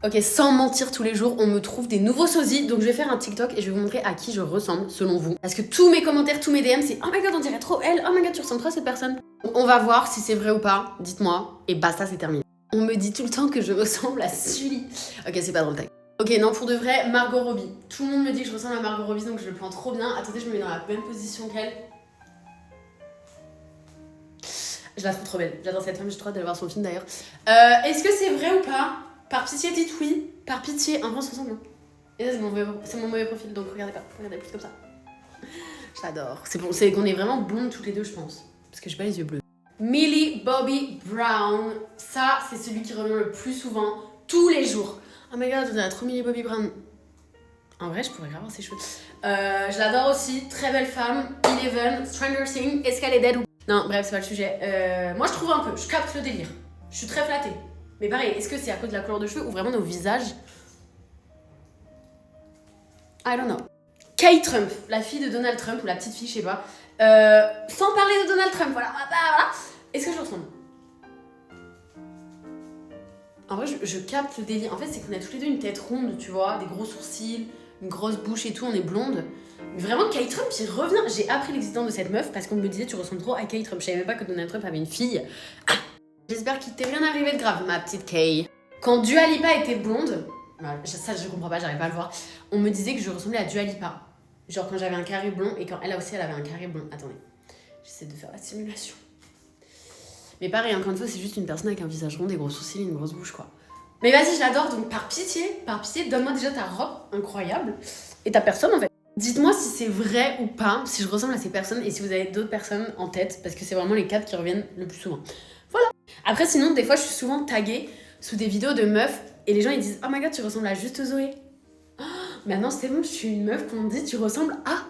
Ok, sans mentir, tous les jours, on me trouve des nouveaux sosies. Donc je vais faire un TikTok et je vais vous montrer à qui je ressemble, selon vous. Parce que tous mes commentaires, tous mes DM, c'est oh my god, on dirait trop elle. Oh my god, tu ressembles trop à cette personne. On va voir si c'est vrai ou pas. Dites-moi. Et basta, c'est terminé. On me dit tout le temps que je ressemble à Sully. Ok, c'est pas drôle, tac. Ok, non, pour de vrai, Margot Robbie. Tout le monde me dit que je ressemble à Margot Robbie, donc je le prends trop bien. Attendez, je me mets dans la même position qu'elle. Je la trouve trop belle. J'adore cette femme, j'ai trop hâte d'aller voir son film d'ailleurs. Est-ce que c'est vrai ou pas? Par pitié, dites oui. Par pitié, en vrai, on se ressemble. Et ça, c'est mon mauvais profil, donc regardez pas. Regardez plus comme ça. J'adore. C'est qu'on est vraiment blondes toutes les deux, je pense. Parce que j'ai pas les yeux bleus. Millie Bobby Brown. Ça, c'est celui qui revient le plus souvent, tous les jours. Oh my god, on a trop Millie Bobby Brown. En vrai, je pourrais graver ses cheveux. Je l'adore aussi. Très belle femme. Eleven, Stranger Things. Est-ce qu'elle est dead ou... Non, bref, c'est pas le sujet. Moi, je trouve un peu. Je capte le délire. Je suis très flattée. Mais pareil, est-ce que c'est à cause de la couleur de cheveux ou vraiment nos visages? I don't know. Kay Trump, la fille de Donald Trump, ou la petite fille, je sais pas. Sans parler de Donald Trump, voilà. Est-ce que je ressemble? En vrai, je capte le délire. En fait, c'est qu'on a tous les deux une tête ronde, tu vois, des gros sourcils, une grosse bouche et tout, on est blonde. Mais vraiment, Kay Trump, il revient. J'ai appris l'existence de cette meuf parce qu'on me disait, tu ressembles trop à Kay Trump. Je savais même pas que Donald Trump avait une fille. J'espère qu'il t'est rien arrivé de grave, ma petite Kay. Quand Dua Lipa était blonde, ça je comprends pas, j'arrive pas à le voir, on me disait que je ressemblais à Dua Lipa. Genre quand j'avais un carré blond et quand elle aussi elle avait un carré blond. Attendez, j'essaie de faire la simulation. Mais pareil, encore une fois, c'est juste une personne avec un visage rond, des gros sourcils et une grosse bouche, quoi. Mais vas-y, je l'adore, donc par pitié, donne-moi déjà ta robe incroyable et ta personne en fait. Dites-moi si c'est vrai ou pas, si je ressemble à ces personnes et si vous avez d'autres personnes en tête, parce que c'est vraiment les 4 qui reviennent le plus souvent. Voilà. Après, sinon, des fois, je suis souvent taguée sous des vidéos de meufs et les gens ils disent oh my god, tu ressembles à juste Zoé. Oh, maintenant, c'est bon, je suis une meuf qu'on me dit tu ressembles à.